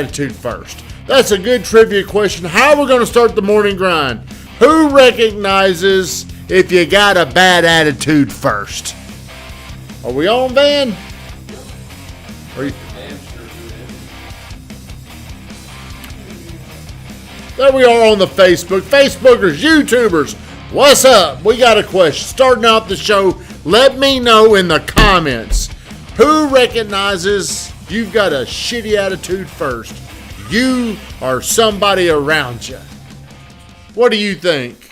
attitude first? That's a good trivia question. How are we going to start the morning grind? Who recognizes if you got a bad attitude first? Are we on, Van? Are you? There we are on the Facebook. Facebookers, YouTubers, what's up? We got a question. Starting out the show, let me know in the comments who recognizes you've got a shitty attitude first. You or somebody around you. What do you think?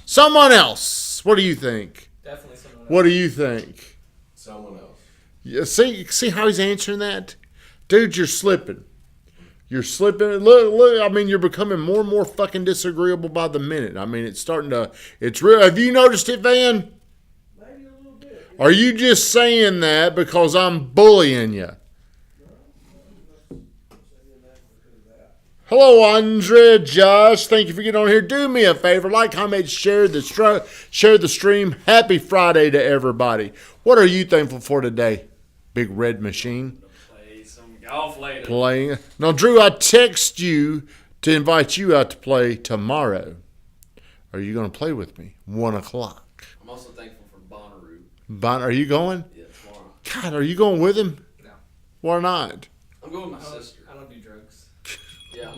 Someone else. What do you think? Definitely someone else. What do you think? Someone else. Yeah, see how he's answering that? Dude, you're slipping. You're slipping. Look. I mean, you're becoming more and more fucking disagreeable by the minute. I mean, it's starting to. It's real. Have you noticed it, Van? Maybe a little bit. Are you just saying that because I'm bullying you? Hello, Andre, Josh. Thank you for getting on here. Do me a favor, like, comment, share the stream. Happy Friday to everybody. What are you thankful for today, Big Red Machine? Play some golf later. Playing. Now, Drew, I text you to invite you out to play tomorrow. Are you going to play with me? 1 o'clock. I'm also thankful for Bonnaroo. Are you going? Yeah, tomorrow. God, are you going with him? No. Why not? I'm going with my sister. I don't do drugs. Yeah,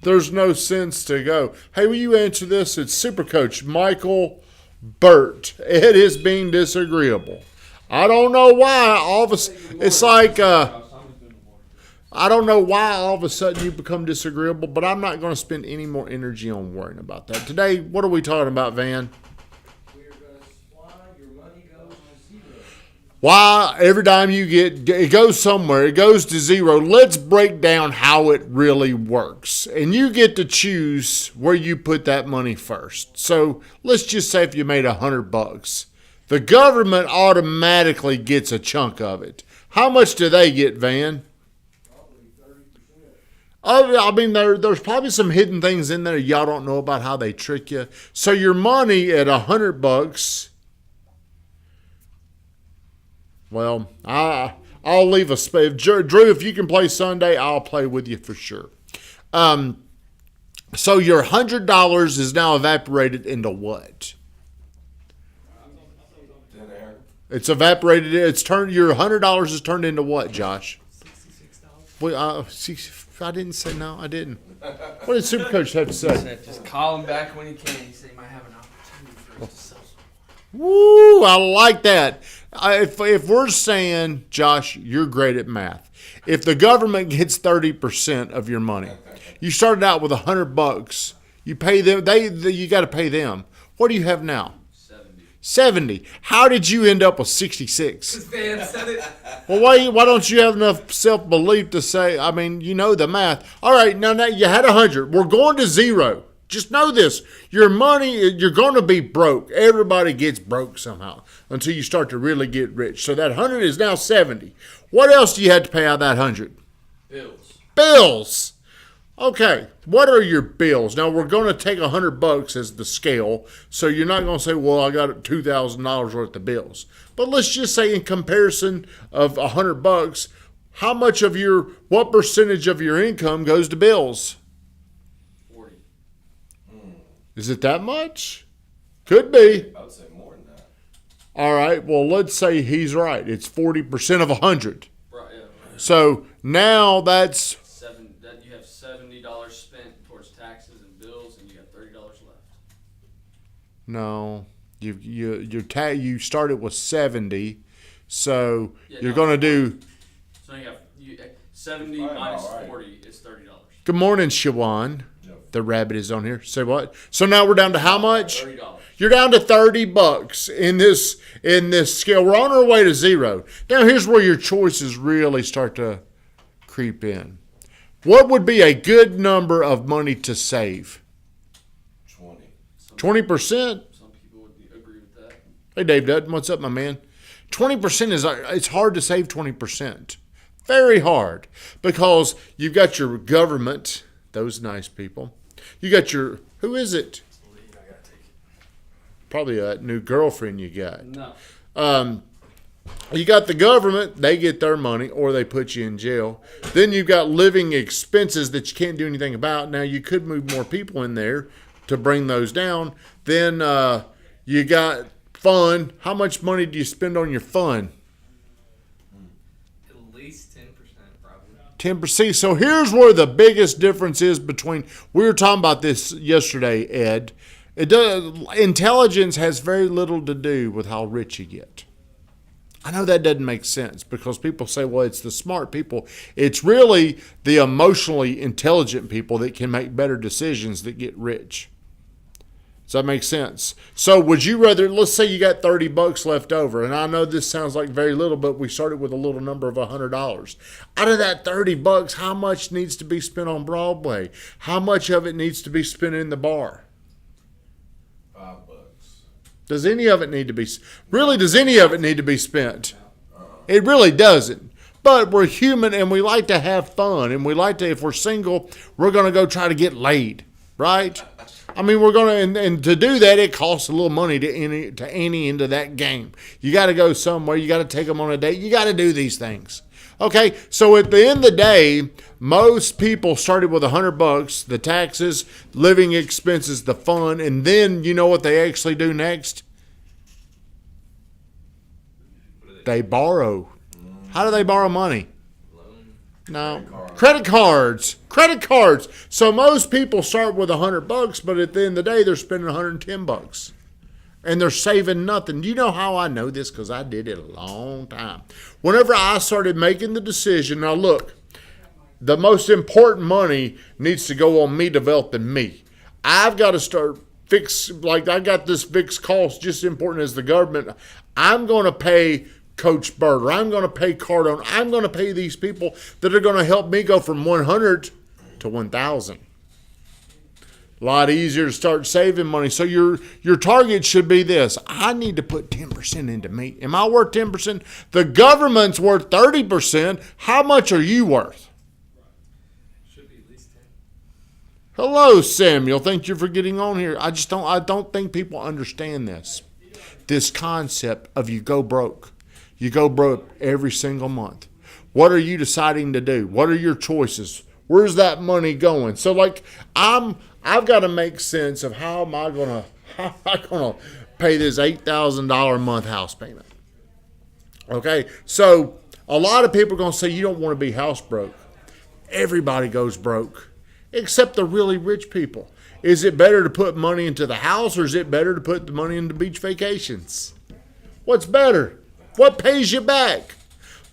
There's no sense to go. Hey, will you answer this? It's Supercoach Michael Burt. It is being disagreeable. I don't know why all of a sudden, it's like, I don't know why all of a sudden you become disagreeable, but I'm not going to spend any more energy on worrying about that. Today, what are we talking about, Van? Why every time you get, it goes somewhere, it goes to zero. Let's break down how it really works. And you get to choose where you put that money first. So let's just say if you made $100, the government automatically gets a chunk of it. How much do they get, Van? Probably 30%. I mean, there's probably some hidden things in there y'all don't know about how they trick you. So your money at $100. Well, I'll leave a space. Drew, if you can play Sunday, I'll play with you for sure. So your $100 is now evaporated into what? Dinner. It's evaporated. It's turned. Your $100 is turned into what, Josh? $66. Well, I didn't say no. I didn't. What did Supercoach have to say? Just call him back when he can. He said he might have an opportunity for us to sell some. Woo! I like that. If we're saying, Josh, you're great at math. If the government gets 30% of your money, you started out with $100. You pay them. You got to pay them. What do you have now? 70. How did you end up with 66? Van said it. Well, why don't you have enough self-belief to say, I mean, you know the math. All right, now you had 100. We're going to zero. Just know this. Your money, you're going to be broke. Everybody gets broke somehow until you start to really get rich. So that 100 is now 70. What else do you have to pay out of that 100? Bills. Okay, what are your bills? Now, we're going to take $100 as the scale, so you're not going to say, well, I got $2,000 worth of bills. But let's just say in comparison of $100, what percentage of your income goes to bills? 40. Is it that much? Could be. I would say more than that. All right, well, let's say he's right. It's 40% of 100. Right, yeah. So now that's... You have $70 spent towards taxes and bills, and you got $30 left. No, you started with 70, so you're going to do. So you have 70 minus 40 is $30. Good morning, Shawan. The rabbit is on here. Say what? So now we're down to how much? $30. You're down to $30 in this scale. We're on our way to zero. Now here's where your choices really start to creep in. What would be a good number of money to save? 20. 20%? Some people would agree with that. Hey, Dave Dutton, what's up, my man? 20% it's hard to save 20%. Very hard. Because you've got your government, those nice people. You got your, who is it? I gotta take it. Probably a new girlfriend you got. No. You got the government, they get their money or they put you in jail. Then you've got living expenses that you can't do anything about. Now, you could move more people in there to bring those down. Then you got fun. How much money do you spend on your fun? At least 10%, probably. 10%. So here's where the biggest difference is between, we were talking about this yesterday, Ed. Intelligence has very little to do with how rich you get. I know that doesn't make sense because people say, well, it's the smart people. It's really the emotionally intelligent people that can make better decisions that get rich. Does that make sense? So would you rather, let's say you got $30 left over, and I know this sounds like very little, but we started with a little number of $100. Out of that $30, how much needs to be spent on Broadway? How much of it needs to be spent in the bar? $5. Does any of it need to be, really, does any of it need to be spent? It really doesn't. But we're human and we like to have fun, and we like to, if we're single, we're going to go try to get laid, right? I mean, we're going to, and to do that, it costs a little money to ante into that game. You got to go somewhere. You got to take them on a date. You got to do these things. Okay, so at the end of the day, most people started with $100, the taxes, living expenses, the fun, and then you know what they actually do next? They borrow. How do they borrow money? No. Credit cards. So most people start with $100, but at the end of the day, they're spending $110. And they're saving nothing. You know how I know this? Because I did it a long time. Whenever I started making the decision, now look, the most important money needs to go on me developing me. I've got to start like I got this fixed cost just as important as the government. I'm going to pay Coach Bird, or I'm going to pay Cardone. I'm going to pay these people that are going to help me go from 100 to 1,000. A lot easier to start saving money. So your target should be this. I need to put 10% into me. Am I worth 10%? The government's worth 30%. How much are you worth? Should be at least 10. Hello, Samuel. Thank you for getting on here. I don't think people understand this concept of you go broke. You go broke every single month. What are you deciding to do? What are your choices? Where's that money going? So like I've got to make sense of how am I gonna pay this $8,000 a month house payment. Okay, so a lot of people are gonna say you don't want to be house broke. Everybody goes broke, except the really rich people. Is it better to put money into the house, or is it better to put the money into beach vacations? What's better? What pays you back?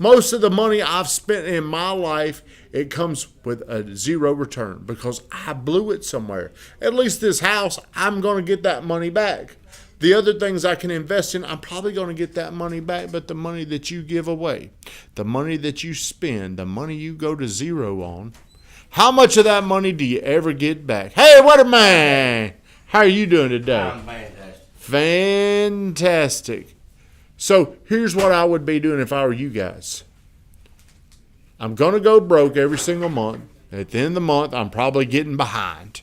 Most of the money I've spent in my life, it comes with a zero return because I blew it somewhere. At least this house, I'm going to get that money back. The other things I can invest in, I'm probably going to get that money back, but the money that you give away, the money that you spend, the money you go to zero on, how much of that money do you ever get back? Hey, what a man! How are you doing today? I'm fantastic. Fantastic. So here's what I would be doing if I were you guys. I'm going to go broke every single month. At the end of the month, I'm probably getting behind.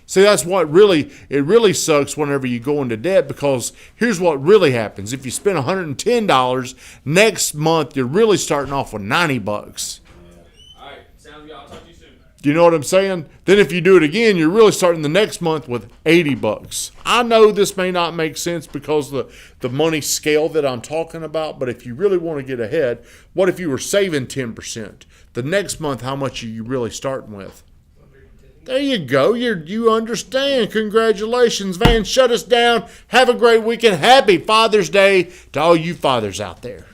See, that's what it really sucks whenever you go into debt, because here's what really happens. If you spend $110, next month you're really starting off with $90. All right, sounds good. I'll talk to you soon. Do you know what I'm saying? Then if you do it again, you're really starting the next month with $80. I know this may not make sense because of the money scale that I'm talking about, but if you really want to get ahead, what if you were saving 10%? The next month, how much are you really starting with? There you go. You understand. Congratulations, Van. Shut us down. Have a great weekend. Happy Father's Day to all you fathers out there.